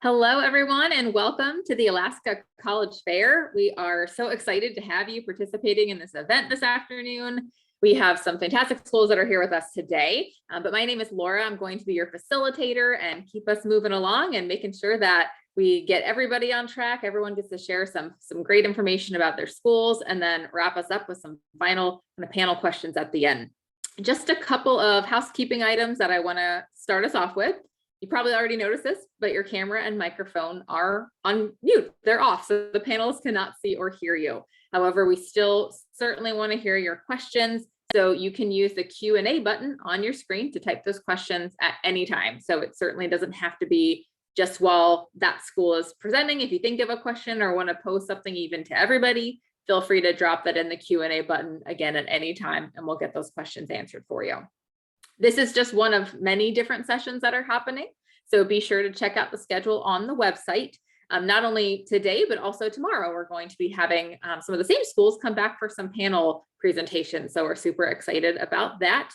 Hello, everyone, and welcome to the Alaska College Fair. We are so excited to have you participating in this event this afternoon. We have some fantastic schools that are here with us today, but my name is Laura. I'm going to be your facilitator and keep us moving along and making sure that we get everybody on track. Everyone gets to share some great information about their schools and then wrap us up with some final panel questions at the end. Just a couple of housekeeping items that I want to start us off with. You probably already noticed this, but your camera and microphone are on mute. They're off, so the panelists cannot see or hear you. However, we still certainly want to hear your questions, so you can use the Q&A button on your screen to type those questions at any time. So it certainly doesn't have to be just while that school is presenting. If you think of a question or want to pose something even to everybody, feel free to drop that in the Q&A button again at any time, and we'll get those questions answered for you. This is just one of many different sessions that are happening, so be sure to check out the schedule on the website. Not only today, but also tomorrow, we're going to be having some of the same schools come back for some panel presentations, so we're super excited about that.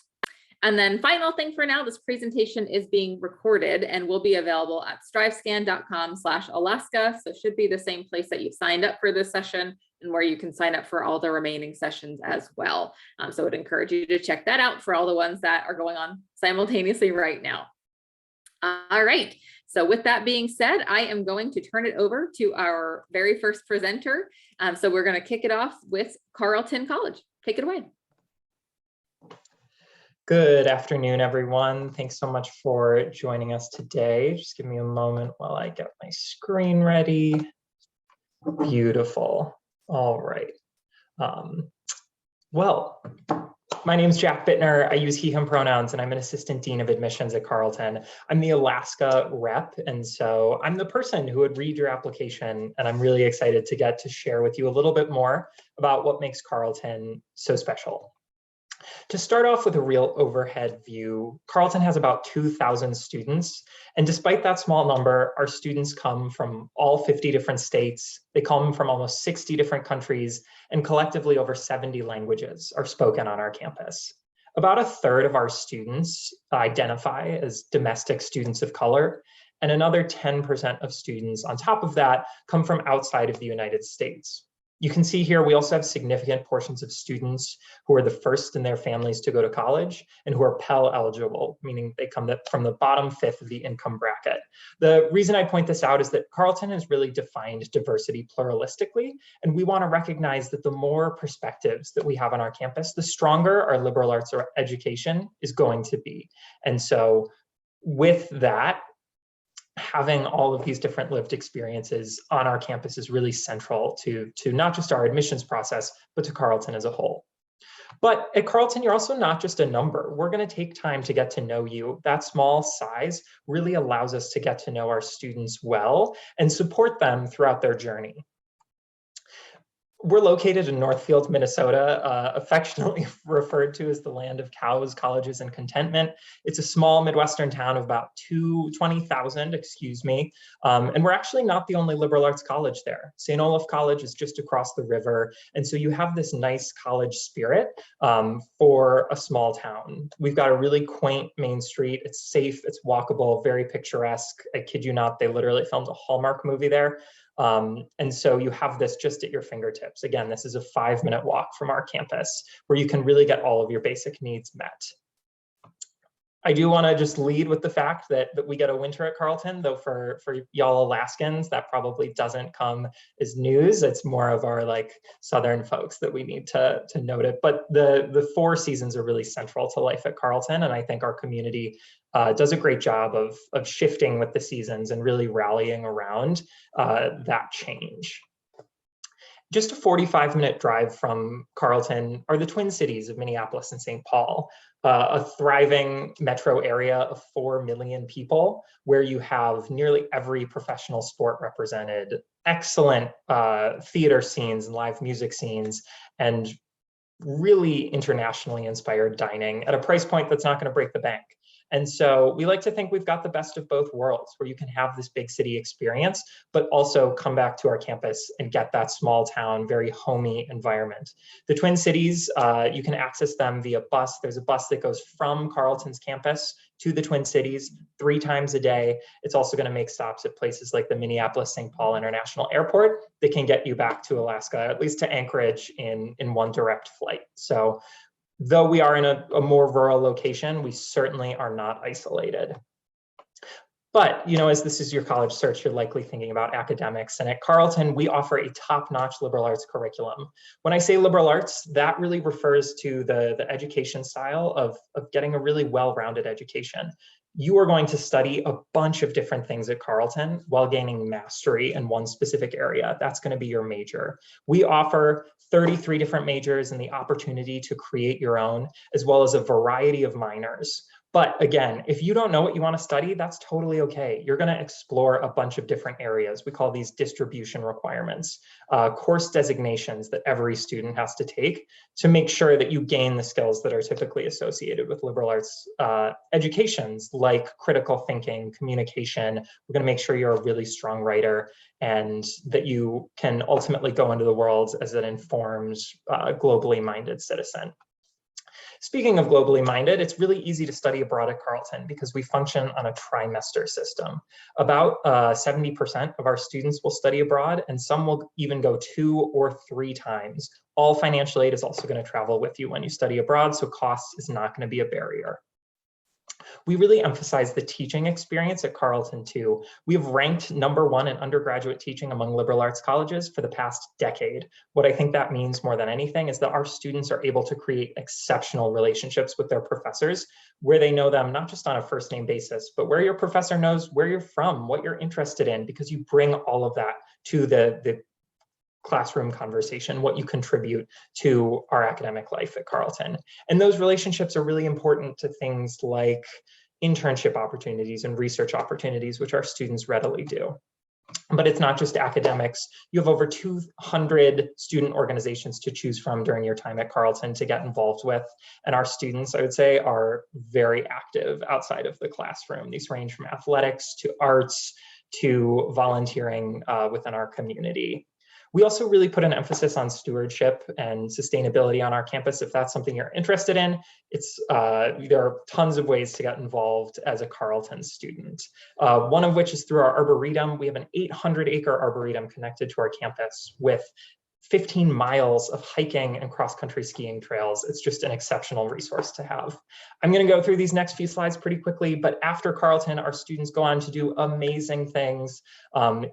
And then final thing for now, this presentation is being recorded and will be available at strivescan.com/Alaska, so it should be the same place that you've signed up for this session and where you can sign up for all the remaining sessions as well. So I would encourage you to check that out for all the ones that are going on simultaneously right now. All right, so with that being said, I am going to turn it over to our very first presenter. So we're going to kick it off with Carleton College. Take it away. Good afternoon, everyone. Thanks so much for joining us today. Just give me a moment while I get my screen ready. Beautiful. All right. Well, my name is Jack Bittner. I use he, him pronouns, and I'm an assistant dean of admissions at Carleton. I'm the Alaska rep, and so I'm the person who would read your application, and I'm really excited to get to share with you a little bit more about what makes Carleton so special. To start off with a real overhead view, Carleton has about 2,000 students, and despite that small number, our students come from all 50 different states. They come from almost 60 different countries, and collectively over 70 languages are spoken on our campus. About a third of our students identify as domestic students of color, and another 10% of students on top of that come from outside of the United States. You can see here, we also have significant portions of students who are the first in their families to go to college and who are Pell eligible, meaning they come from the bottom fifth of the income bracket. The reason I point this out is that Carleton has really defined diversity pluralistically, and we want to recognize that the more perspectives that we have on our campus, the stronger our liberal arts education is going to be. And so with that, having all of these different lived experiences on our campus is really central to not just our admissions process, but to Carleton as a whole. But at Carleton, you're also not just a number. We're going to take time to get to know you. That small size really allows us to get to know our students well and support them throughout their journey. We're located in Northfield, Minnesota, affectionately referred to as the land of cows, colleges, and contentment. It's a small Midwestern town of about 20,000, and we're actually not the only liberal arts college there. St. Olaf College is just across the river, and so you have this nice college spirit for a small town. We've got a really quaint main street. It's safe, it's walkable, very picturesque. I kid you not, they literally filmed a Hallmark movie there. And so you have this just at your fingertips. Again, this is a 5-minute walk from our campus where you can really get all of your basic needs met. I do want to just lead with the fact that we get a winter at Carleton, though for y'all Alaskans, that probably doesn't come as news. It's more of our Southern folks that we need to note it. But the 4 seasons are really central to life at Carleton, and I think our community does a great job of shifting with the seasons and really rallying around that change. Just a 45-minute drive from Carleton are the Twin Cities of Minneapolis and St. Paul, a thriving metro area of 4 million people where you have nearly every professional sport represented, excellent theater scenes and live music scenes, and really internationally inspired dining at a price point that's not going to break the bank. And so we like to think we've got the best of both worlds, where you can have this big city experience, but also come back to our campus and get that small town, very homey environment. The Twin Cities, you can access them via bus. There's a bus that goes from Carleton's campus to the Twin Cities 3 times a day. It's also going to make stops at places like the Minneapolis-St. Paul International Airport that can get you back to Alaska, at least to Anchorage in one direct flight. So though we are in a more rural location, we certainly are not isolated. But, as this is your college search, you're likely thinking about academics. And at Carleton, we offer a top-notch liberal arts curriculum. When I say liberal arts, that really refers to the education style of getting a really well-rounded education. You are going to study a bunch of different things at Carleton while gaining mastery in one specific area. That's going to be your major. We offer 33 different majors and the opportunity to create your own, as well as a variety of minors. But again, if you don't know what you want to study, that's totally okay. You're going to explore a bunch of different areas. We call these distribution requirements, course designations that every student has to take to make sure that you gain the skills that are typically associated with liberal arts educations, like critical thinking, communication. We're going to make sure you're a really strong writer and that you can ultimately go into the world as an informed, globally minded citizen. Speaking of globally minded, it's really easy to study abroad at Carleton because we function on a trimester system. About 70% of our students will study abroad, and some will even go 2 or 3 times. All financial aid is also going to travel with you when you study abroad, so cost is not going to be a barrier. We really emphasize the teaching experience at Carleton too. We have ranked #1 in undergraduate teaching among liberal arts colleges for the past decade. What I think that means more than anything is that our students are able to create exceptional relationships with their professors, where they know them not just on a first name basis, but where your professor knows where you're from, what you're interested in, because you bring all of that to the classroom conversation, what you contribute to our academic life at Carleton. And those relationships are really important to things like internship opportunities and research opportunities, which our students readily do. But it's not just academics. You have over 200 student organizations to choose from during your time at Carleton to get involved with. And our students, I would say, are very active outside of the classroom. These range from athletics to arts to volunteering within our community. We also really put an emphasis on stewardship and sustainability on our campus. If that's something you're interested in, there are tons of ways to get involved as a Carleton student. One of which is through our Arboretum. We have an 800-acre Arboretum connected to our campus with 15 miles of hiking and cross-country skiing trails. It's just an exceptional resource to have. I'm going to go through these next few slides pretty quickly, but after Carleton, our students go on to do amazing things.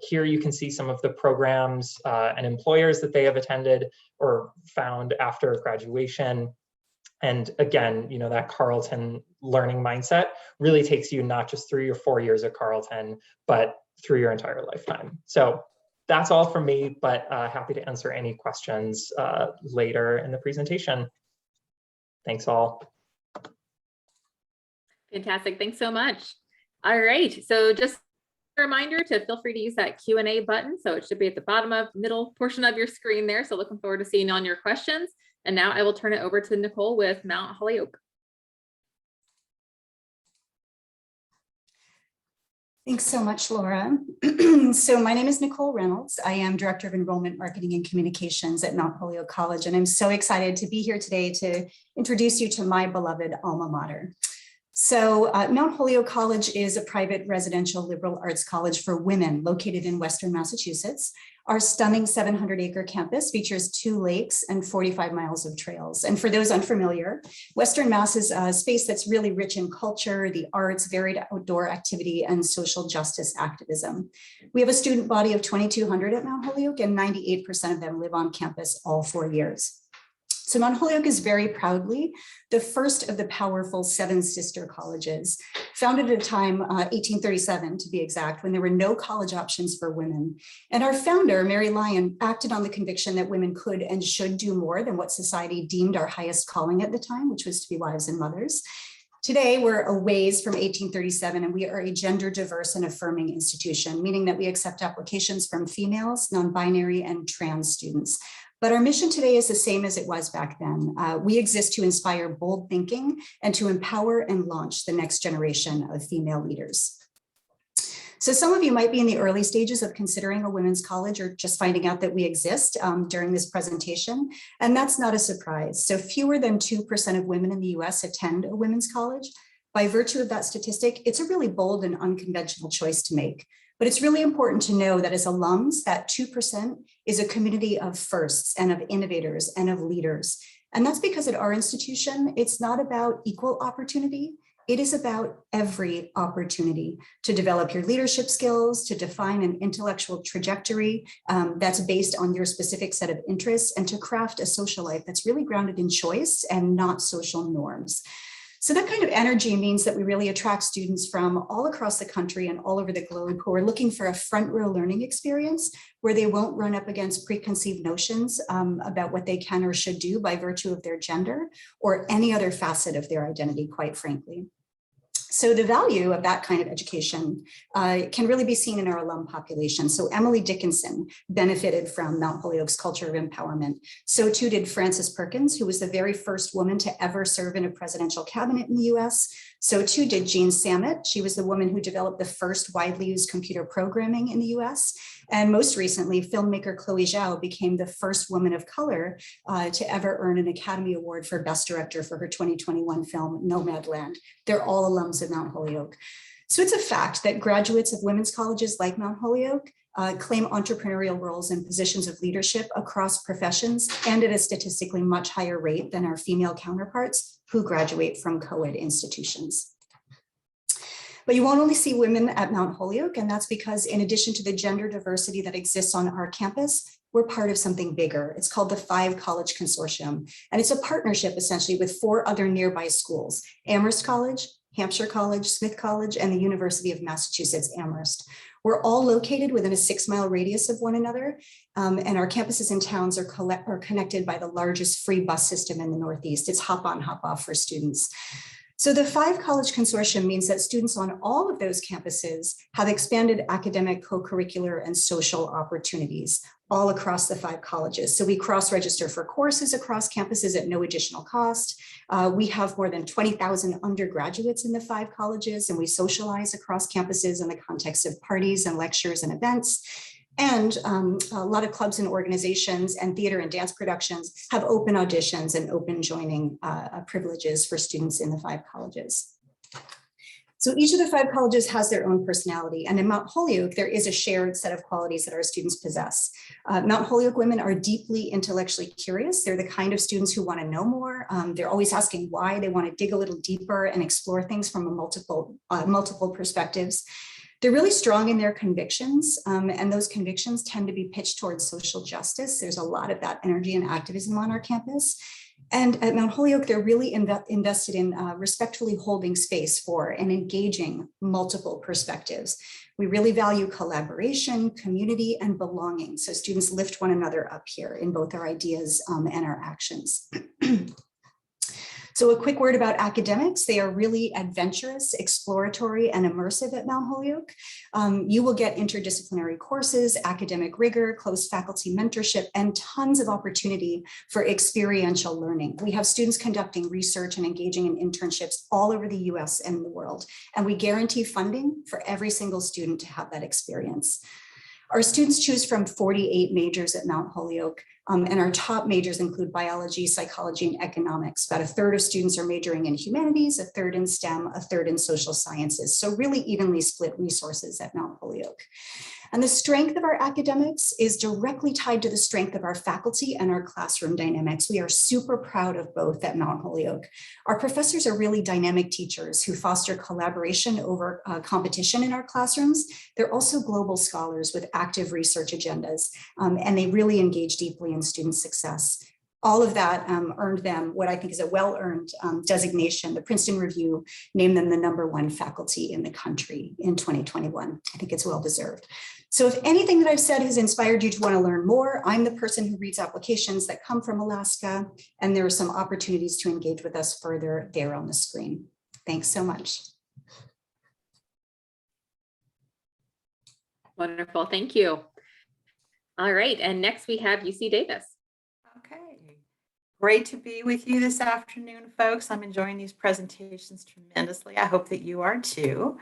Here you can see some of the programs and employers that they have attended or found after graduation. And again, that Carleton learning mindset really takes you not just through your 4 years at Carleton, but through your entire lifetime. So that's all from me, but happy to answer any questions later in the presentation. Thanks all. Fantastic, thanks so much. All right, so just a reminder to feel free to use that Q&A button. So it should be at the bottom of middle portion of your screen there. So looking forward to seeing on your questions. And now I will turn it over to Nicole with Mount Holyoke. Thanks so much, Laura. So my name is Nicole Reynolds. I am Director of Enrollment Marketing and Communications at Mount Holyoke College, and I'm so excited to be here today to introduce you to my beloved alma mater. So Mount Holyoke College is a private residential liberal arts college for women located in Western Massachusetts. Our stunning 700-acre campus features 2 lakes and 45 miles of trails. And for those unfamiliar, Western Mass is a space that's really rich in culture, the arts, varied outdoor activity, and social justice activism. We have a student body of 2,200 at Mount Holyoke, and 98% of them live on campus all 4 years. So Mount Holyoke is very proudly the first of the powerful 7 sister colleges, founded at a time, 1837 to be exact, when there were no college options for women. And our founder, Mary Lyon, acted on the conviction that women could and should do more than what society deemed our highest calling at the time, which was to be wives and mothers. Today, we're a ways from 1837, and we are a gender diverse and affirming institution, meaning that we accept applications from females, non-binary, and trans students. But our mission today is the same as it was back then. We exist to inspire bold thinking and to empower and launch the next generation of female leaders. So some of you might be in the early stages of considering a women's college or just finding out that we exist during this presentation, and that's not a surprise. So fewer than 2% of women in the US attend a women's college. By virtue of that statistic, it's a really bold and unconventional choice to make. But it's really important to know that as alums, that 2% is a community of firsts and of innovators and of leaders. And that's because at our institution, it's not about equal opportunity. It is about every opportunity to develop your leadership skills, to define an intellectual trajectory that's based on your specific set of interests, and to craft a social life that's really grounded in choice and not social norms. So that kind of energy means that we really attract students from all across the country and all over the globe who are looking for a front row learning experience where they won't run up against preconceived notions about what they can or should do by virtue of their gender or any other facet of their identity, quite frankly. So the value of that kind of education can really be seen in our alum population. So Emily Dickinson benefited from Mount Holyoke's culture of empowerment. So too did Frances Perkins, who was the very first woman to ever serve in a presidential cabinet in the US. So too did Jean Sammet. She was the woman who developed the first widely used computer programming in the US. And most recently, filmmaker Chloe Zhao became the first woman of color to ever earn an Academy Award for Best Director for her 2021 film, Nomadland. They're all alums of Mount Holyoke. So it's a fact that graduates of women's colleges like Mount Holyoke claim entrepreneurial roles and positions of leadership across professions and at a statistically much higher rate than our female counterparts who graduate from co-ed institutions. But you won't only see women at Mount Holyoke, and that's because in addition to the gender diversity that exists on our campus, we're part of something bigger. It's called the 5 College Consortium, and it's a partnership essentially with 4 other nearby schools, Amherst College, Hampshire College, Smith College, and the University of Massachusetts Amherst. We're all located within a 6-mile radius of one another, and our campuses and towns are connected by the largest free bus system in the Northeast. It's hop on, hop off for students. So the 5 College Consortium means that students on all of those campuses have expanded academic, co-curricular, and social opportunities all across the 5 colleges. So we cross-register for courses across campuses at no additional cost. We have more than 20,000 undergraduates in the 5 colleges, and we socialize across campuses in the context of parties and lectures and events. And a lot of clubs and organizations and theater and dance productions have open auditions and open joining privileges for students in the 5 colleges. So each of the 5 colleges has their own personality. And in Mount Holyoke, there is a shared set of qualities that our students possess. Mount Holyoke women are deeply intellectually curious. They're the kind of students who want to know more. They're always asking why. They want to dig a little deeper and explore things from multiple perspectives. They're really strong in their convictions, and those convictions tend to be pitched towards social justice. There's a lot of that energy and activism on our campus. And at Mount Holyoke, they're really invested in respectfully holding space for and engaging multiple perspectives. We really value collaboration, community, and belonging. So students lift one another up here in both our ideas and our actions. So a quick word about academics. They are really adventurous, exploratory, and immersive at Mount Holyoke. You will get interdisciplinary courses, academic rigor, close faculty mentorship, and tons of opportunity for experiential learning. We have students conducting research and engaging in internships all over the US and the world, and we guarantee funding for every single student to have that experience. Our students choose from 48 majors at Mount Holyoke, and our top majors include biology, psychology, and economics. About 1/3 of students are majoring in humanities, 1/3 in STEM, 1/3 in social sciences. So really evenly split resources at Mount Holyoke. And the strength of our academics is directly tied to the strength of our faculty and our classroom dynamics. We are super proud of both at Mount Holyoke. Our professors are really dynamic teachers who foster collaboration over competition in our classrooms. They're also global scholars with active research agendas, and they really engage deeply in student success. All of that earned them what I think is a well-earned designation. The Princeton Review named them the #1 faculty in the country in 2021. I think it's well-deserved. So if anything that I've said has inspired you to want to learn more, I'm the person who reads applications that come from Alaska, and there are some opportunities to engage with us further there on the screen. Thanks so much. Wonderful, thank you. All right, and next we have UC Davis. Okay, great to be with you this afternoon, folks. I'm enjoying these presentations tremendously. I hope that you are too.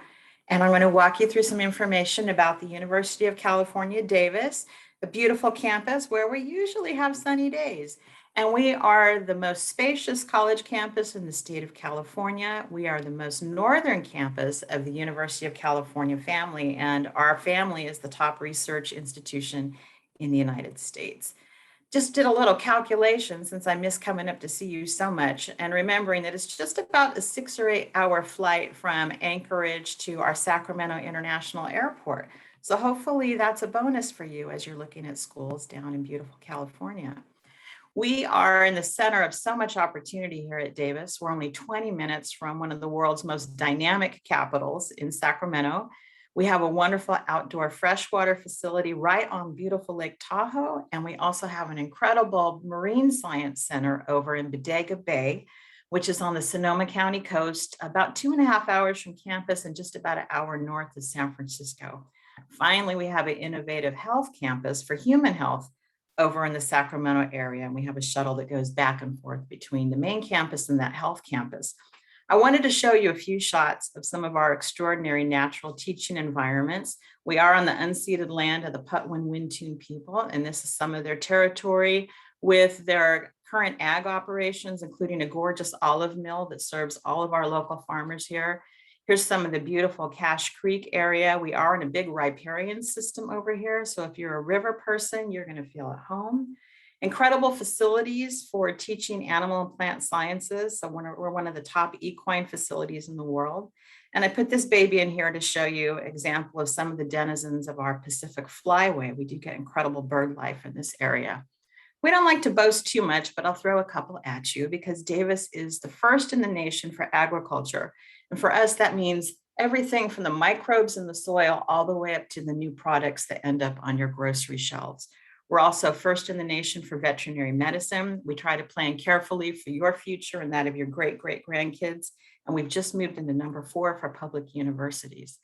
And I'm going to walk you through some information about the University of California, Davis, the beautiful campus where we usually have sunny days. And we are the most spacious college campus in the state of California. We are the most northern campus of the University of California family, and our family is the top research institution in the United States. Just did a little calculation since I miss coming up to see you so much, and remembering that it's just about a 6 or 8 hour flight from Anchorage to our Sacramento International Airport. So hopefully that's a bonus for you as you're looking at schools down in beautiful California. We are in the center of so much opportunity here at Davis. We're only 20 minutes from one of the world's most dynamic capitals in Sacramento. We have a wonderful outdoor freshwater facility right on beautiful Lake Tahoe. And we also have an incredible marine science center over in Bodega Bay, which is on the Sonoma County coast, about 2.5 hours from campus and just about an hour north of San Francisco. Finally, we have an innovative health campus for human health over in the Sacramento area. And we have a shuttle that goes back and forth between the main campus and that health campus. I wanted to show you a few shots of some of our extraordinary natural teaching environments. We are on the unceded land of the Patwin Wintun people, and this is some of their territory with their current ag operations, including a gorgeous olive mill that serves all of our local farmers here. Here's some of the beautiful Cache Creek area. We are in a big riparian system over here. So if you're a river person, you're going to feel at home. Incredible facilities for teaching animal and plant sciences. So we're one of the top equine facilities in the world. And I put this baby in here to show you an example of some of the denizens of our Pacific Flyway. We do get incredible bird life in this area. We don't like to boast too much, but I'll throw a couple at you because Davis is the first in the nation for agriculture. And for us, that means everything from the microbes in the soil all the way up to the new products that end up on your grocery shelves. We're also first in the nation for veterinary medicine. We try to plan carefully for your future and that of your great-great-grandkids. And we've just moved into number 4 for public universities.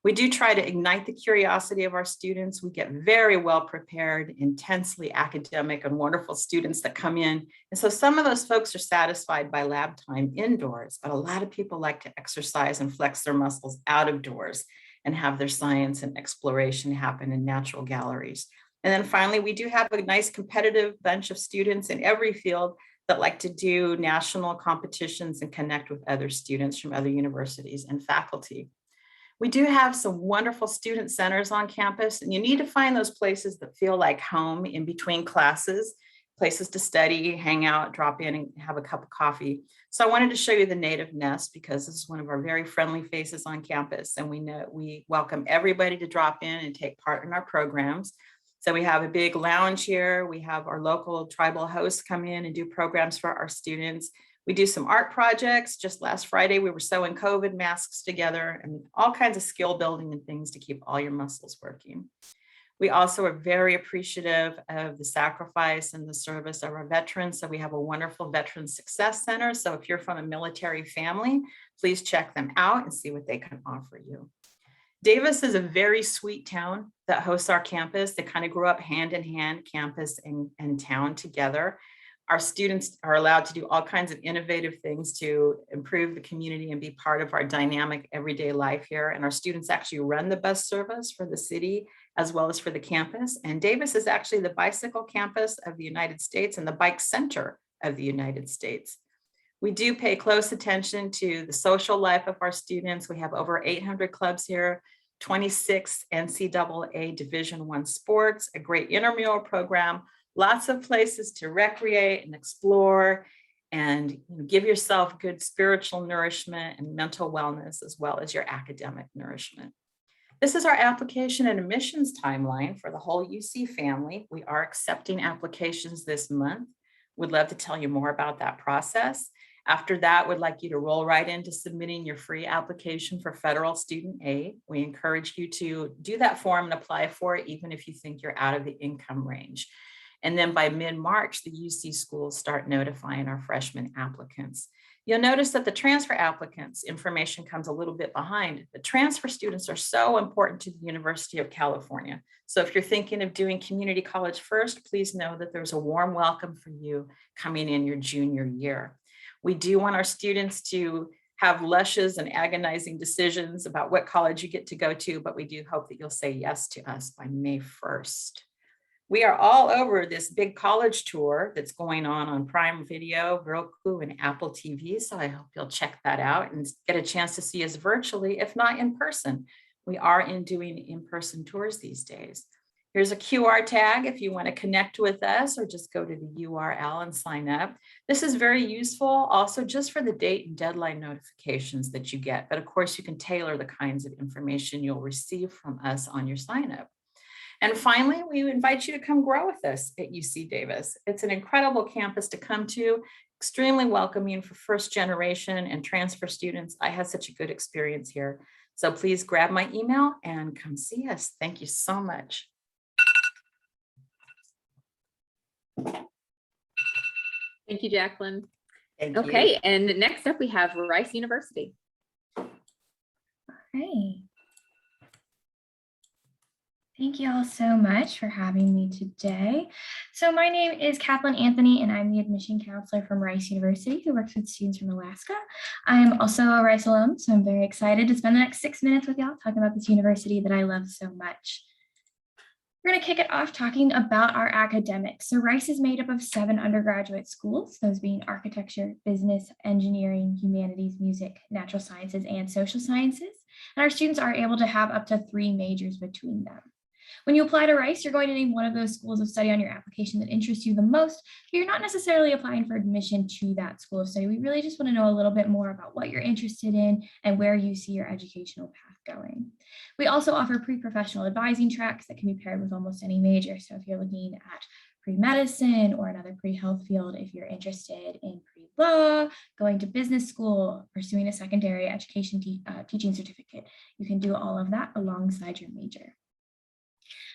We do try to ignite the curiosity of our students. We get very well prepared, intensely academic and wonderful students that come in. And so some of those folks are satisfied by lab time indoors, but a lot of people like to exercise and flex their muscles out of doors and have their science and exploration happen in natural galleries. And then finally, we do have a nice competitive bunch of students in every field that like to do national competitions and connect with other students from other universities and faculty. We do have some wonderful student centers on campus, and you need to find those places that feel like home in between classes, places to study, hang out, drop in and have a cup of coffee. So I wanted to show you the Native Nest because this is one of our very friendly faces on campus, and we welcome everybody to drop in and take part in our programs. So we have a big lounge here. We have our local tribal hosts come in and do programs for our students. We do some art projects. Just last Friday, we were sewing COVID masks together and all kinds of skill building and things to keep all your muscles working. We also are very appreciative of the sacrifice and the service of our veterans. So we have a wonderful Veteran Success Center. So if you're from a military family, please check them out and see what they can offer you. Davis is a very sweet town that hosts our campus. They kind of grew up hand in hand, campus and town together. Our students are allowed to do all kinds of innovative things to improve the community and be part of our dynamic everyday life here. And our students actually run the bus service for the city as well as for the campus. And Davis is actually the bicycle campus of the United States and the bike center of the United States. We do pay close attention to the social life of our students. We have over 800 clubs here, 26 NCAA Division I sports, a great intramural program, lots of places to recreate and explore and give yourself good spiritual nourishment and mental wellness as well as your academic nourishment. This is our application and admissions timeline for the whole UC family. We are accepting applications this month. We'd love to tell you more about that process. After that, we'd like you to roll right into submitting your free application for federal student aid. We encourage you to do that form and apply for it, even if you think you're out of the income range. And then by mid-March, the UC schools start notifying our freshman applicants. You'll notice that the transfer applicants information comes a little bit behind. The transfer students are so important to the University of California. So if you're thinking of doing community college first, please know that there's a warm welcome for you coming in your junior year. We do want our students to have luscious and agonizing decisions about what college you get to go to, but we do hope that you'll say yes to us by May 1st. We are all over this big college tour that's going on Prime Video, Roku, and Apple TV. So I hope you'll check that out and get a chance to see us virtually, if not in person. We are doing in-person tours these days. Here's a QR tag if you want to connect with us, or just go to the URL and sign up. This is very useful also just for the date and deadline notifications that you get. But of course, you can tailor the kinds of information you'll receive from us on your sign up. And finally, we invite you to come grow with us at UC Davis. It's an incredible campus to come to, extremely welcoming for first generation and transfer students. I had such a good experience here. So please grab my email and come see us. Thank you so much. Thank you, Jacqueline. Thank you. Okay, and next up we have Rice University. Great. Thank you all so much for having me today. So my name is Kathleen Anthony, and I'm the admission counselor from Rice University who works with students from Alaska. I'm also a Rice alum, so I'm very excited to spend the next 6 minutes with y'all talking about this university that I love so much. We're going to kick it off talking about our academics. So Rice is made up of 7 undergraduate schools, those being architecture, business, engineering, humanities, music, natural sciences, and social sciences. And our students are able to have up to 3 majors between them. When you apply to Rice, you're going to name one of those schools of study on your application that interests you the most, but you're not necessarily applying for admission to that school of study. We really just want to know a little bit more about what you're interested in and where you see your educational path going. We also offer pre-professional advising tracks that can be paired with almost any major. So if you're looking at pre-medicine or another pre-health field, if you're interested in pre-law, going to business school, pursuing a secondary education teaching certificate, you can do all of that alongside your major.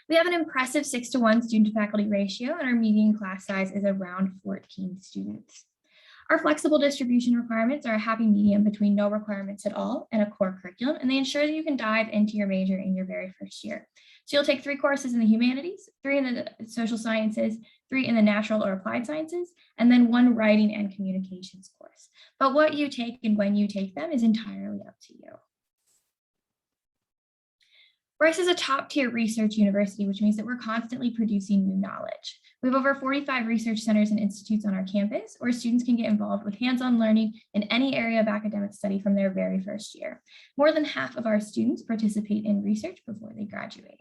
We have an impressive 6-to-1 student to faculty ratio, and our median class size is around 14 students. Our flexible distribution requirements are a happy medium between no requirements at all and a core curriculum, and they ensure that you can dive into your major in your very first year. So you'll take 3 courses in the humanities, 3 in the social sciences, 3 in the natural or applied sciences, and then 1 writing and communications course. But what you take and when you take them is entirely up to you. Rice is a top-tier research university, which means that we're constantly producing new knowledge. We have over 45 research centers and institutes on our campus where students can get involved with hands-on learning in any area of academic study from their very first year. More than half of our students participate in research before they graduate.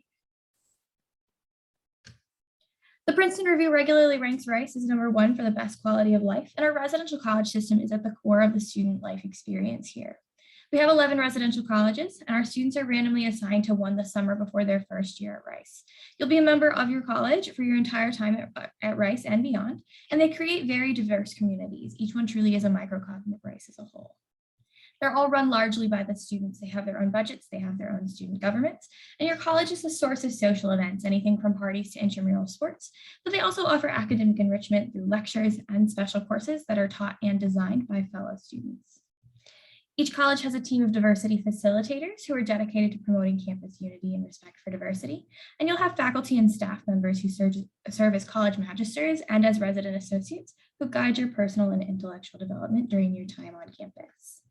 The Princeton Review regularly ranks Rice as #1 for the best quality of life, and our residential college system is at the core of the student life experience here. We have 11 residential colleges, and our students are randomly assigned to one the summer before their first year at Rice. You'll be a member of your college for your entire time at Rice and beyond, and they create very diverse communities. Each one truly is a microcosm of Rice as a whole. They're all run largely by the students. They have their own budgets, they have their own student governments, and your college is the source of social events, anything from parties to intramural sports, but they also offer academic enrichment through lectures and special courses that are taught and designed by fellow students. Each college has a team of diversity facilitators who are dedicated to promoting campus unity and respect for diversity. And you'll have faculty and staff members who serve as college magisters and as resident associates who guide your personal and intellectual development during your time on campus.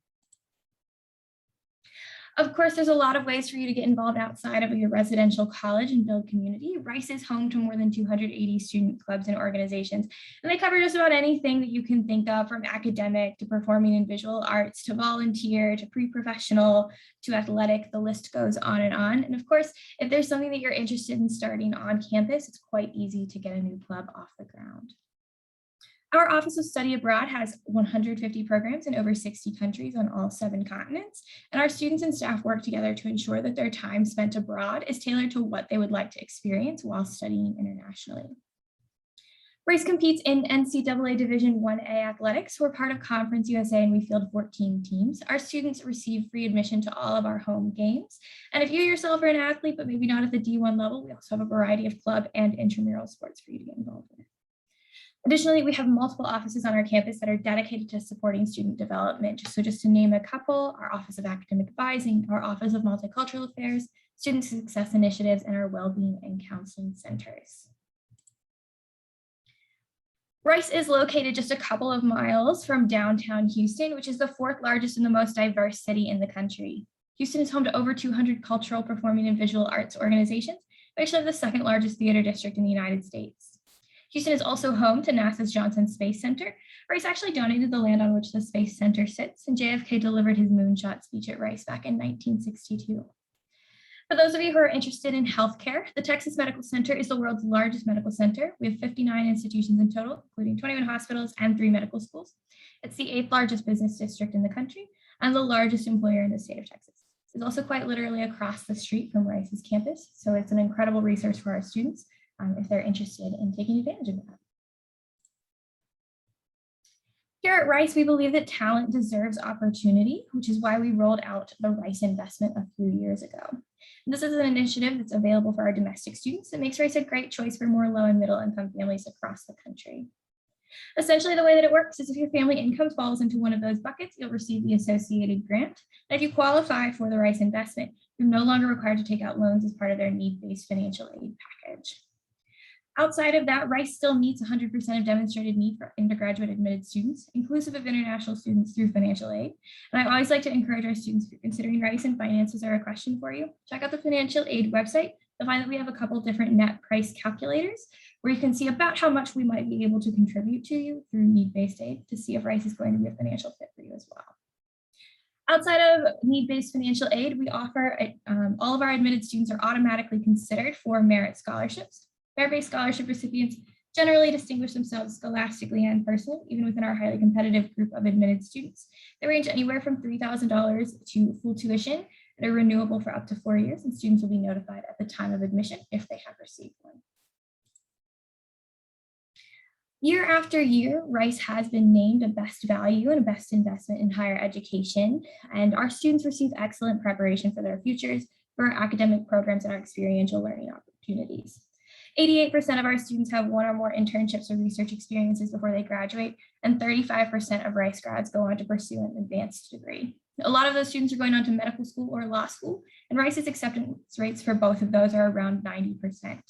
Of course, there's a lot of ways for you to get involved outside of your residential college and build community. Rice is home to more than 280 student clubs and organizations, and they cover just about anything that you can think of, from academic to performing and visual arts to volunteer to pre-professional to athletic. The list goes on. And of course, if there's something that you're interested in starting on campus, it's quite easy to get a new club off the ground. Our Office of Study Abroad has 150 programs in over 60 countries on all 7 continents, and our students and staff work together to ensure that their time spent abroad is tailored to what they would like to experience while studying internationally. Rice competes in NCAA Division 1A athletics. We're part of Conference USA and we field 14 teams. Our students receive free admission to all of our home games. And if you yourself are an athlete, but maybe not at the D1 level, we also have a variety of club and intramural sports for you to get involved with. Additionally, we have multiple offices on our campus that are dedicated to supporting student development. So just to name a couple, our Office of Academic Advising, our Office of Multicultural Affairs, Student Success Initiatives, and our Wellbeing and Counseling Centers. Rice is located just a couple of miles from downtown Houston, which is the 4th largest and the most diverse city in the country. Houston is home to over 200 cultural, performing, and visual arts organizations, We actually have the second largest theater district in the United States. Houston is also home to NASA's Johnson Space Center. Rice actually donated the land on which the Space Center sits, and JFK delivered his moonshot speech at Rice back in 1962. For those of you who are interested in healthcare, the Texas Medical Center is the world's largest medical center. We have 59 institutions in total, including 21 hospitals and 3 medical schools. It's the 8th largest business district in the country and the largest employer in the state of Texas. It's also quite literally across the street from Rice's campus, so it's an incredible resource for our students if they're interested in taking advantage of that. Here at Rice, we believe that talent deserves opportunity, which is why we rolled out the Rice Investment a few years ago. And this is an initiative that's available for our domestic students that makes Rice a great choice for more low and middle income families across the country. Essentially, the way that it works is if your family income falls into one of those buckets, you'll receive the associated grant. And if you qualify for the Rice Investment, you're no longer required to take out loans as part of their need-based financial aid package. Outside of that, Rice still meets 100% of demonstrated need for undergraduate admitted students, inclusive of international students through financial aid. And I always like to encourage our students, if you're considering Rice and finances are a question for you, check out the financial aid website. You'll find that we have a couple different net price calculators where you can see about how much we might be able to contribute to you through need-based aid to see if Rice is going to be a financial fit for you as well. Outside of need-based financial aid, we offer all of our admitted students are automatically considered for merit scholarships. Merit-based scholarship recipients generally distinguish themselves scholastically and personally, even within our highly competitive group of admitted students. They range anywhere from $3,000 to full tuition and are renewable for up to 4 years, and students will be notified at the time of admission if they have received one. Year after year, Rice has been named a best value and a best investment in higher education, and our students receive excellent preparation for their futures for our academic programs and our experiential learning opportunities. 88% of our students have 1 or more internships or research experiences before they graduate, and 35% of Rice grads go on to pursue an advanced degree. A lot of those students are going on to medical school or law school, and Rice's acceptance rates for both of those are around 90%.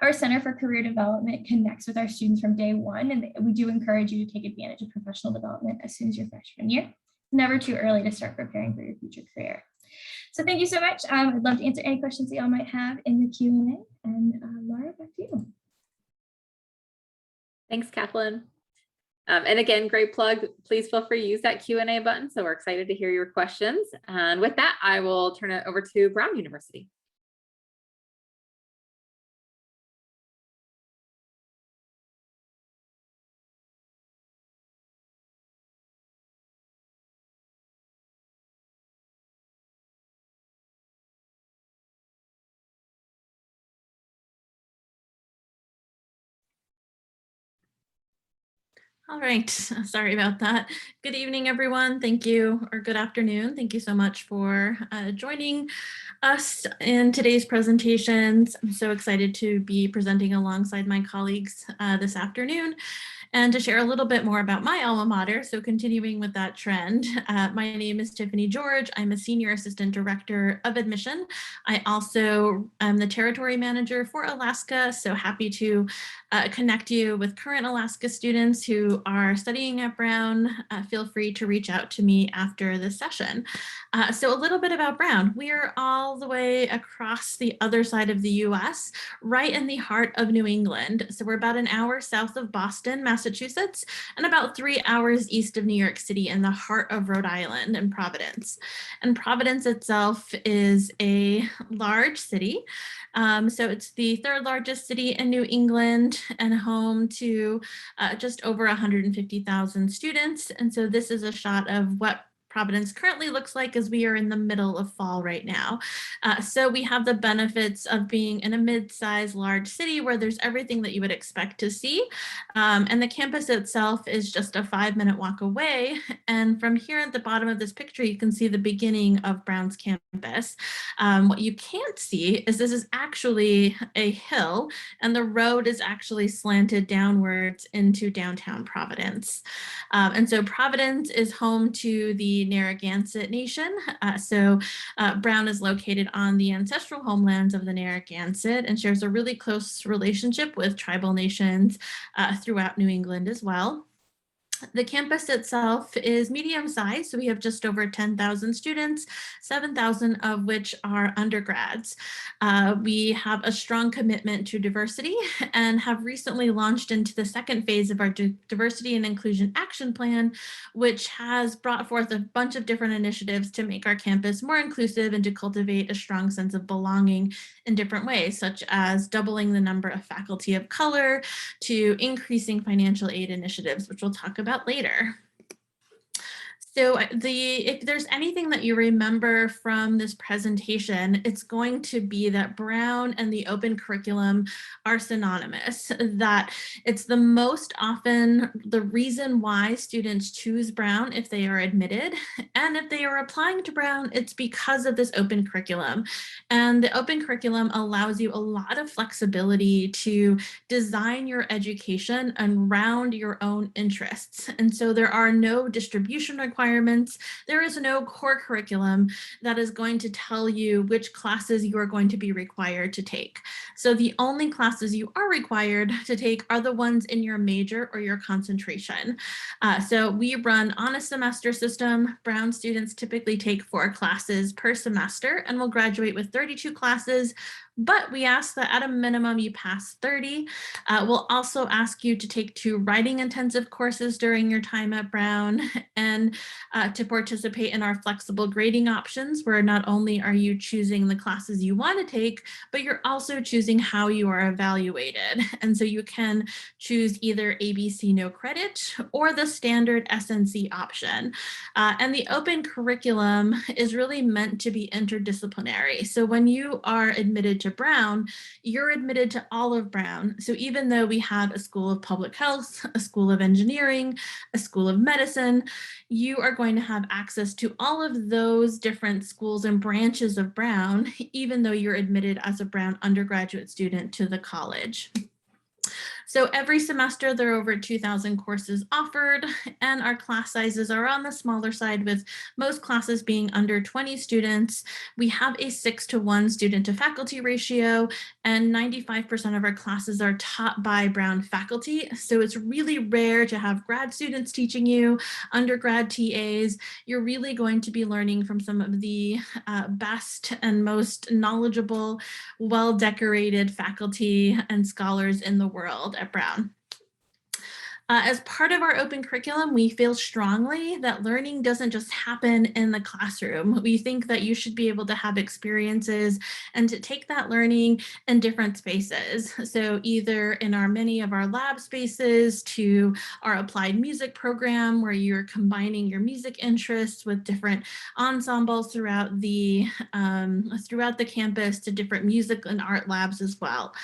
Our Center for Career Development connects with our students from day one, and we do encourage you to take advantage of professional development as soon as your freshman year. It's never too early to start preparing for your future career. So thank you so much. I'd love to answer any questions that y'all might have in the Q&A. And Laura, back to you. Thanks, Kathleen. And again, great plug. Please feel free to use that Q&A button. So we're excited to hear your questions. And with that, I will turn it over to Brown University. All right, sorry about that. Good evening, everyone. Thank you, or good afternoon. Thank you so much for joining us in today's presentations. I'm so excited to be presenting alongside my colleagues this afternoon and to share a little bit more about my alma mater. So continuing with that trend, my name is Tiffany George. I'm a Senior Assistant Director of Admission. I also am the Territory Manager for Alaska, so happy to connect you with current Alaska students who are studying at Brown. Feel free to reach out to me after this session. So a little bit about Brown. We are all the way across the other side of the US, right in the heart of New England. So we're about an hour south of Boston, Massachusetts, and about 3 hours east of New York City in the heart of Rhode Island and Providence. And Providence itself is a large city. So it's the 3rd largest city in New England and home to just over 150,000 students. And so this is a shot of what Providence currently looks like as we are in the middle of fall right now. So we have the benefits of being in a mid-sized large city where there's everything that you would expect to see. And the campus itself is just a 5-minute walk away. And from here at the bottom of this picture, you can see the beginning of Brown's campus. What you can't see is this is actually a hill and the road is actually slanted downwards into downtown Providence. And so Providence is home to the Narragansett Nation. Brown is located on the ancestral homelands of the Narragansett and shares a really close relationship with tribal nations throughout New England as well. The campus itself is medium-sized, so we have just over 10,000 students, 7,000 of which are undergrads. We have a strong commitment to diversity and have recently launched into the second phase of our Diversity and Inclusion Action Plan, which has brought forth a bunch of different initiatives to make our campus more inclusive and to cultivate a strong sense of belonging in different ways, such as doubling the number of faculty of color, to increasing financial aid initiatives, which we'll talk about later. So if there's anything that you remember from this presentation, it's going to be that Brown and the open curriculum are synonymous, that it's the most often the reason why students choose Brown if they are admitted. And if they are applying to Brown, it's because of this open curriculum. And the open curriculum allows you a lot of flexibility to design your education around your own interests. And so there are no distribution requirements. There is no core curriculum that is going to tell you which classes you are going to be required to take. So the only classes you are required to take are the ones in your major or your concentration. So we run on a semester system. Brown students typically take 4 classes per semester and will graduate with 32 classes. But we ask that at a minimum you pass 30. We'll also ask you to take 2 writing intensive courses during your time at Brown and to participate in our flexible grading options, where not only are you choosing the classes you want to take, but you're also choosing how you are evaluated. And so you can choose either ABC no credit or the standard SNC option. And the open curriculum is really meant to be interdisciplinary. So when you are admitted to Brown, you're admitted to all of Brown. So even though we have a School of Public Health, a School of Engineering, a School of Medicine, you are going to have access to all of those different schools and branches of Brown, even though you're admitted as a Brown undergraduate student to the college. So every semester there are over 2,000 courses offered, and our class sizes are on the smaller side, with most classes being under 20 students. We have a 6-to-1 student to faculty ratio, and 95% of our classes are taught by Brown faculty. So it's really rare to have grad students teaching you, undergrad TAs. You're really going to be learning from some of the best and most knowledgeable, well-decorated faculty and scholars in the world at Brown. As part of our open curriculum, we feel strongly that learning doesn't just happen in the classroom. We think that you should be able to have experiences and to take that learning in different spaces. So either in many of our lab spaces, to our applied music program, where you're combining your music interests with different ensembles throughout the campus, to different music and art labs as well.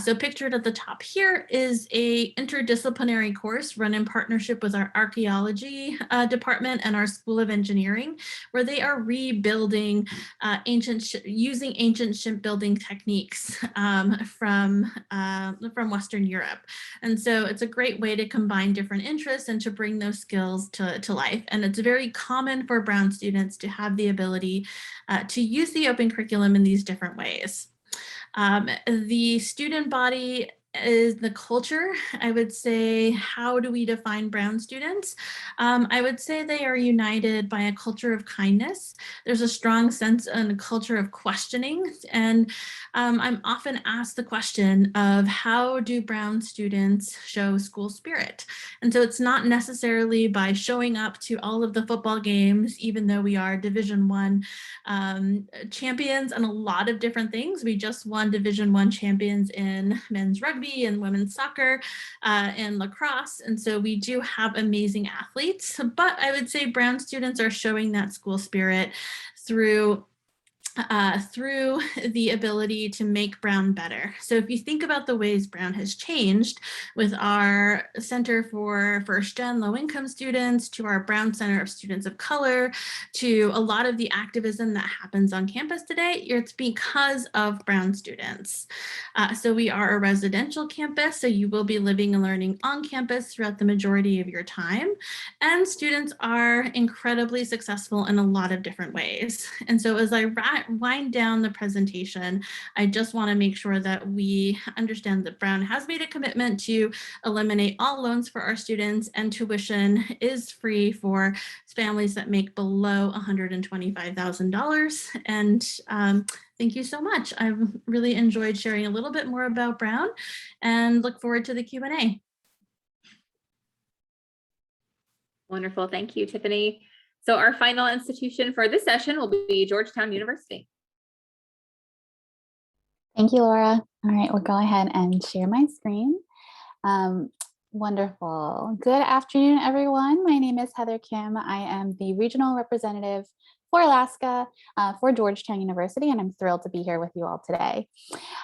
So pictured at the top here is a interdisciplinary course run in partnership with our archaeology department and our School of Engineering, where they are rebuilding using ancient shipbuilding techniques from Western Europe. And so it's a great way to combine different interests and to bring those skills to life. And it's very common for Brown students to have the ability to use the open curriculum in these different ways. The student body is the culture. I would say, how do we define Brown students? I would say they are united by a culture of kindness. There's a strong sense and a culture of questioning. And I'm often asked the question of, how do Brown students show school spirit? And so it's not necessarily by showing up to all of the football games, even though we are Division I champions and a lot of different things. We just won Division I champions in men's rugby and women's soccer and lacrosse. And so we do have amazing athletes, but I would say Brown students are showing that school spirit through the ability to make Brown better. So if you think about the ways Brown has changed, with our Center for First Gen Low-Income Students, to our Brown Center of Students of Color, to a lot of the activism that happens on campus today, it's because of Brown students. So we are a residential campus, so you will be living and learning on campus throughout the majority of your time. And students are incredibly successful in a lot of different ways. And so as I wind down the presentation, I just want to make sure that we understand that Brown has made a commitment to eliminate all loans for our students, and tuition is free for families that make below $125,000. And thank you so much. I've really enjoyed sharing a little bit more about Brown and look forward to the Q&A. Wonderful. Thank you, Tiffany. So our final institution for this session will be Georgetown University. Thank you, Laura. All right, we'll go ahead and share my screen. Wonderful. Good afternoon, everyone. My name is Heather Kim. I am the regional representative for Alaska for Georgetown University, and I'm thrilled to be here with you all today.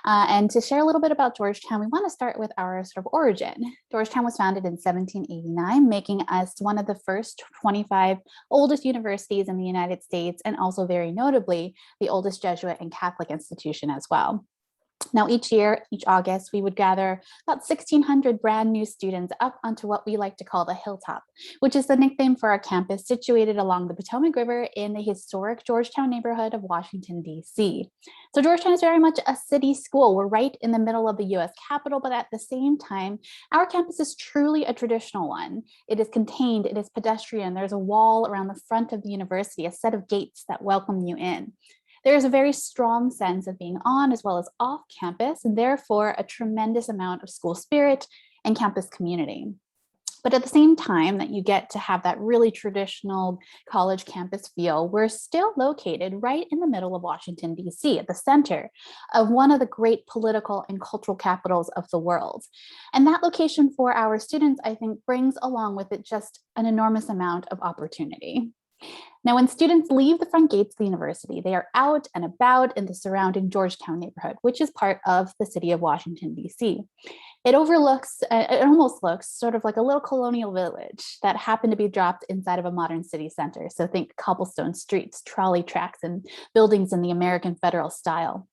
And to share a little bit about Georgetown, we want to start with our sort of origin. Georgetown was founded in 1789, making us one of the first 25 oldest universities in the United States, and also very notably, the oldest Jesuit and Catholic institution as well. Now, each year, each August, we would gather about 1,600 brand new students up onto what we like to call the Hilltop, which is the nickname for our campus situated along the Potomac River in the historic Georgetown neighborhood of Washington, D.C. So Georgetown is very much a city school. We're right in the middle of the U.S. Capitol, but at the same time, our campus is truly a traditional one. It is contained, it is pedestrian. There's a wall around the front of the university, a set of gates that welcome you in. There is a very strong sense of being on as well as off campus, and therefore a tremendous amount of school spirit and campus community. But at the same time that you get to have that really traditional college campus feel, we're still located right in the middle of Washington, D.C., at the center of one of the great political and cultural capitals of the world. And that location for our students, I think, brings along with it just an enormous amount of opportunity. Now, when students leave the front gates of the university, they are out and about in the surrounding Georgetown neighborhood, which is part of the city of Washington, D.C. It almost looks sort of like a little colonial village that happened to be dropped inside of a modern city center. So think cobblestone streets, trolley tracks, and buildings in the American Federal style.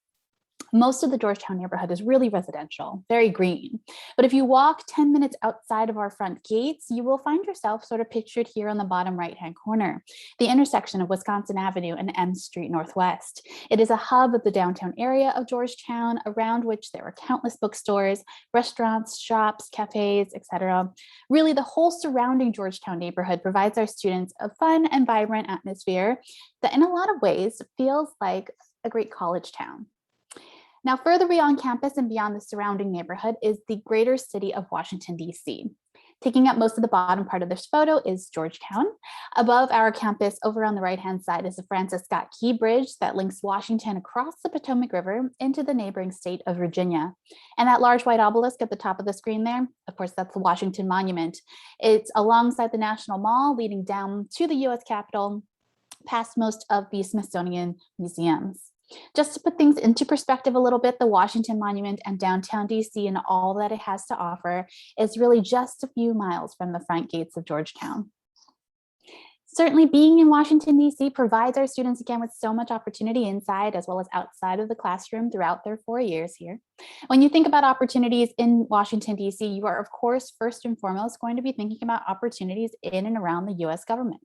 Most of the Georgetown neighborhood is really residential, very green. But if you walk 10 minutes outside of our front gates, you will find yourself sort of pictured here on the bottom right-hand corner, the intersection of Wisconsin Avenue and M Street Northwest. It is a hub of the downtown area of Georgetown, around which there are countless bookstores, restaurants, shops, cafes, etc. Really, the whole surrounding Georgetown neighborhood provides our students a fun and vibrant atmosphere that in a lot of ways feels like a great college town. Now, further beyond campus and beyond the surrounding neighborhood is the greater city of Washington, D.C. Taking up most of the bottom part of this photo is Georgetown. Above our campus, over on the right-hand side, is the Francis Scott Key Bridge that links Washington across the Potomac River into the neighboring state of Virginia. And that large white obelisk at the top of the screen there, of course, that's the Washington Monument. It's alongside the National Mall, leading down to the U.S. Capitol, past most of the Smithsonian museums. Just to put things into perspective a little bit, the Washington Monument and downtown DC and all that it has to offer is really just a few miles from the front gates of Georgetown. Certainly being in Washington, D.C. provides our students, again, with so much opportunity inside as well as outside of the classroom throughout their 4 years here. When you think about opportunities in Washington, D.C., you are, of course, first and foremost going to be thinking about opportunities in and around the U.S. government.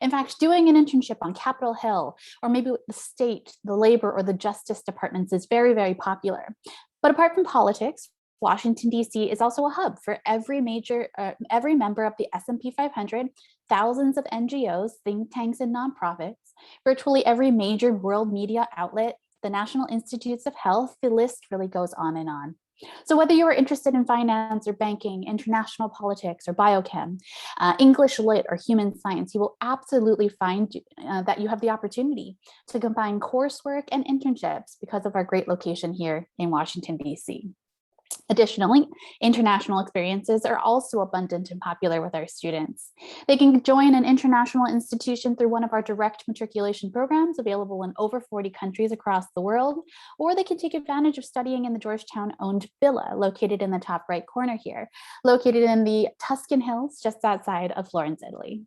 In fact, doing an internship on Capitol Hill, or maybe with the state, the labor, or the justice departments is very, very popular. But apart from politics, Washington, D.C. is also a hub for every member of the S&P 500, thousands of NGOs, think tanks, and nonprofits, virtually every major world media outlet, the National Institutes of Health, the list really goes on and on. So whether you are interested in finance or banking, international politics or biochem, English lit or human science, you will absolutely find that you have the opportunity to combine coursework and internships because of our great location here in Washington, D.C. Additionally, international experiences are also abundant and popular with our students. They can join an international institution through one of our direct matriculation programs available in over 40 countries across the world, or they can take advantage of studying in the Georgetown-owned villa located in the top right corner here, located in the Tuscan Hills just outside of Florence, Italy.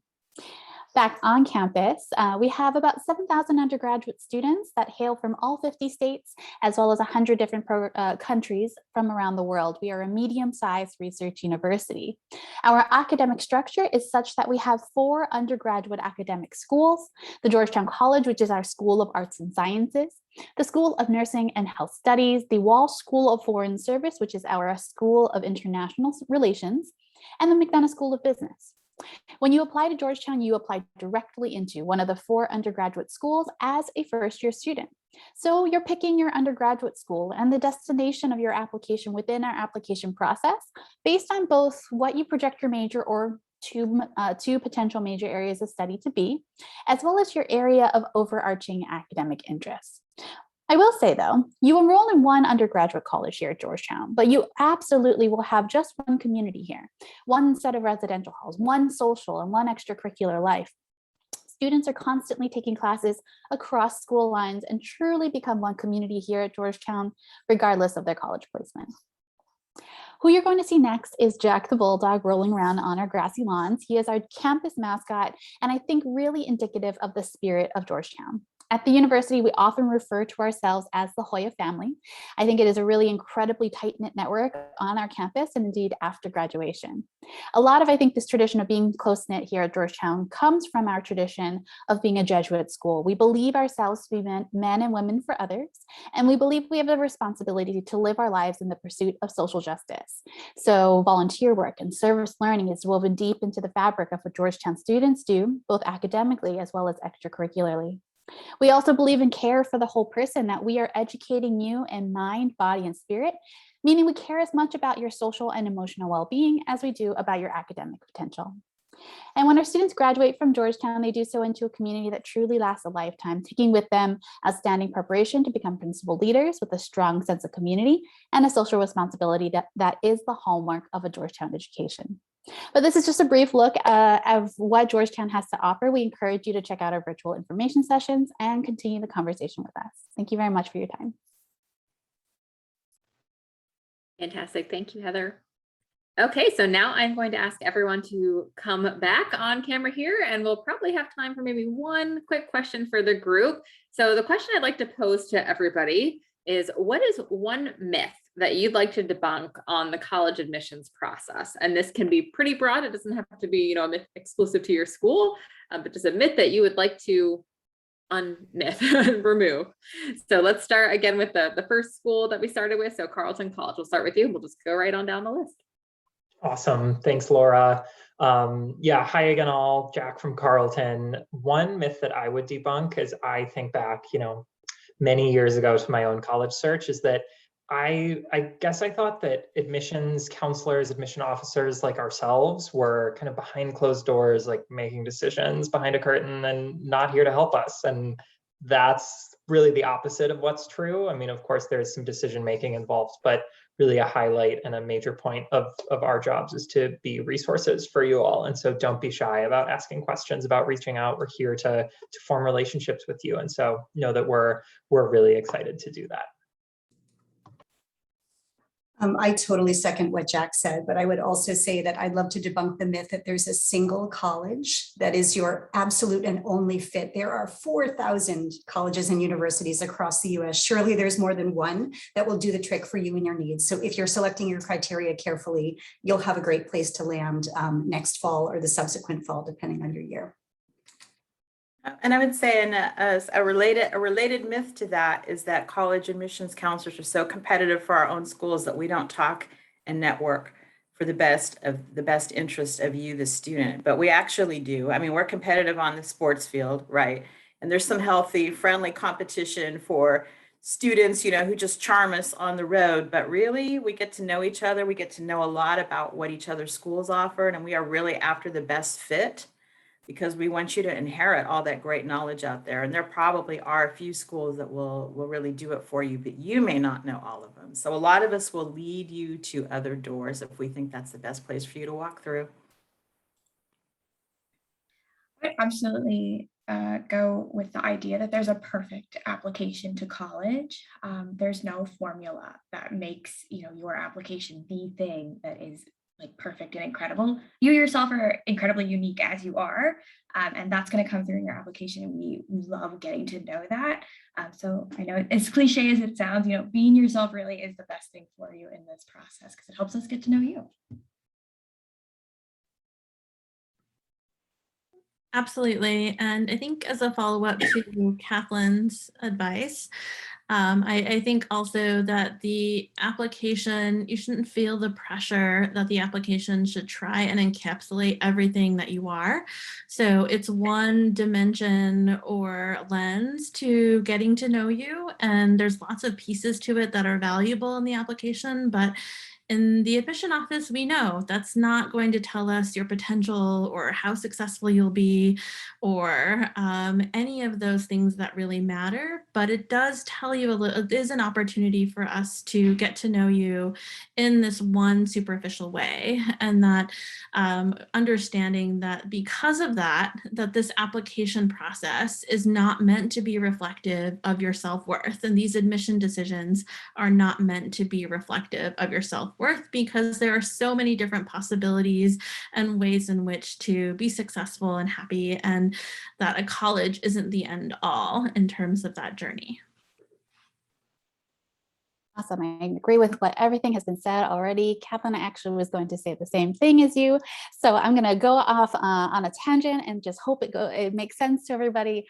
Back on campus, we have about 7,000 undergraduate students that hail from all 50 states, as well as 100 different countries from around the world. We are a medium-sized research university. Our academic structure is such that we have 4 undergraduate academic schools: the Georgetown College, which is our School of Arts and Sciences, the School of Nursing and Health Studies, the Walsh School of Foreign Service, which is our School of International Relations, and the McDonough School of Business. When you apply to Georgetown, you apply directly into one of the 4 undergraduate schools as a first-year student. So you're picking your undergraduate school and the destination of your application within our application process based on both what you project your major or two potential major areas of study to be, as well as your area of overarching academic interests. I will say, though, you enroll in one undergraduate college here at Georgetown, but you absolutely will have just one community here, one set of residential halls, one social and one extracurricular life. Students are constantly taking classes across school lines and truly become one community here at Georgetown, regardless of their college placement. Who you're going to see next is Jack the Bulldog rolling around on our grassy lawns. He is our campus mascot, and I think really indicative of the spirit of Georgetown. At the university, we often refer to ourselves as the Hoya family. I think it is a really incredibly tight-knit network on our campus and indeed after graduation. A lot of, I think, this tradition of being close-knit here at Georgetown comes from our tradition of being a Jesuit school. We believe ourselves to be men and women for others, and we believe we have the responsibility to live our lives in the pursuit of social justice. So volunteer work and service learning is woven deep into the fabric of what Georgetown students do, both academically as well as extracurricularly. We also believe in care for the whole person, that we are educating you in mind, body, and spirit, meaning we care as much about your social and emotional well-being as we do about your academic potential. And when our students graduate from Georgetown, they do so into a community that truly lasts a lifetime, taking with them outstanding preparation to become principal leaders with a strong sense of community and a social responsibility that is the hallmark of a Georgetown education. But this is just a brief look of what Georgetown has to offer. We encourage you to check out our virtual information sessions and continue the conversation with us. Thank you very much for your time. Fantastic. Thank you, Heather. Okay, so now I'm going to ask everyone to come back on camera here, and we'll probably have time for maybe one quick question for the group. So the question I'd like to pose to everybody is, what is one myth that you'd like to debunk on the college admissions process? And this can be pretty broad. It doesn't have to be, a myth exclusive to your school, but just a myth that you would like to unmyth and remove. So let's start again with the first school that we started with. So Carleton College, we'll start with you. We'll just go right on down the list. Awesome. Thanks, Laura. Yeah, hi again all. Jack from Carleton. One myth that I would debunk, as I think back, many years ago to my own college search, is that I guess I thought that admissions counselors, admission officers like ourselves were kind of behind closed doors, like making decisions behind a curtain and not here to help us. And that's really the opposite of what's true. I mean, of course, there's some decision making involved, but really a highlight and a major point of our jobs is to be resources for you all. And so don't be shy about asking questions, about reaching out. We're here to form relationships with you. And so know that we're really excited to do that. I totally second what Jack said, but I would also say that I'd love to debunk the myth that there's a single college that is your absolute and only fit. There are 4,000 colleges and universities across the US. Surely there's more than one that will do the trick for you and your needs. So if you're selecting your criteria carefully, you'll have a great place to land next fall or the subsequent fall, depending on your year. And I would say, a related myth to that is that college admissions counselors are so competitive for our own schools that we don't talk and network for the best interest of you, the student. But we actually do. I mean, we're competitive on the sports field, right? And there's some healthy, friendly competition for students, who just charm us on the road. But really, we get to know each other. We get to know a lot about what each other's schools offer, and we are really after the best fit, because we want you to inherit all that great knowledge out there. And there probably are a few schools that will really do it for you, but you may not know all of them. So a lot of us will lead you to other doors if we think that's the best place for you to walk through. I would absolutely go with the idea that there's a perfect application to college. There's no formula that makes your application the thing that is like perfect and incredible. You yourself are incredibly unique as you are, and that's going to come through in your application. We love getting to know that. So I know as cliche as it sounds, being yourself really is the best thing for you in this process because it helps us get to know you. Absolutely. And I think as a follow-up to Kathleen's advice, I think also that the application, you shouldn't feel the pressure that the application should try and encapsulate everything that you are. So it's one dimension or lens to getting to know you. And there's lots of pieces to it that are valuable in the application, but in the admission office, we know that's not going to tell us your potential or how successful you'll be or any of those things that really matter, but it does tell you it is an opportunity for us to get to know you in this one superficial way, and that understanding that because of that this application process is not meant to be reflective of your self-worth, and these admission decisions are not meant to be reflective of your self-worth because there are so many different possibilities and ways in which to be successful and happy, and that a college isn't the end all in terms of that journey. Awesome. I agree with what everything has been said already. Kaplan actually was going to say the same thing as you. So I'm going to go off on a tangent and just hope it makes sense to everybody.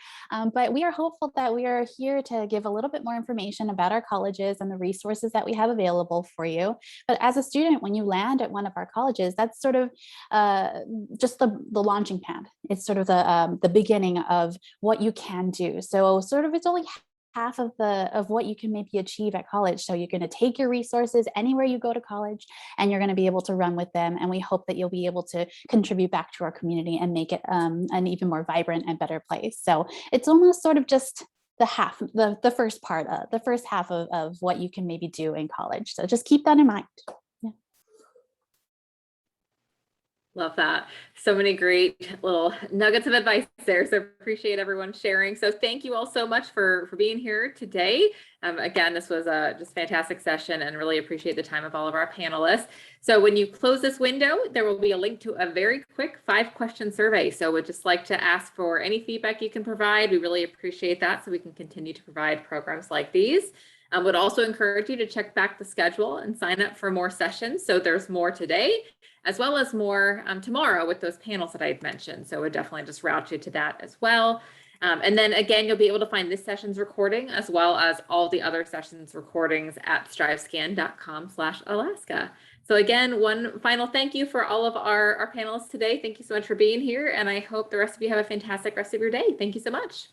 But we are hopeful that we are here to give a little bit more information about our colleges and the resources that we have available for you. But as a student, when you land at one of our colleges, that's sort of just the launching pad. It's sort of the beginning of what you can do. So sort of it's only half of what you can maybe achieve at college. So you're going to take your resources anywhere you go to college and you're going to be able to run with them. And we hope that you'll be able to contribute back to our community and make it an even more vibrant and better place. So it's almost sort of just the first part of the first half of what you can maybe do in college. So just keep that in mind. Love that. So many great little nuggets of advice there. So appreciate everyone sharing. So thank you all so much for being here today. Again, this was a just fantastic session and really appreciate the time of all of our panelists. So when you close this window, there will be a link to a very quick 5-question survey. So we'd just like to ask for any feedback you can provide. We really appreciate that so we can continue to provide programs like these. Would also encourage you to check back the schedule and sign up for more sessions. So there's more today, as well as more tomorrow with those panels that I had mentioned. So we'd definitely just route you to that as well. And then again, you'll be able to find this session's recording as well as all the other sessions recordings at strivescan.com/Alaska. So again, one final thank you for all of our panelists today. Thank you so much for being here. And I hope the rest of you have a fantastic rest of your day. Thank you so much.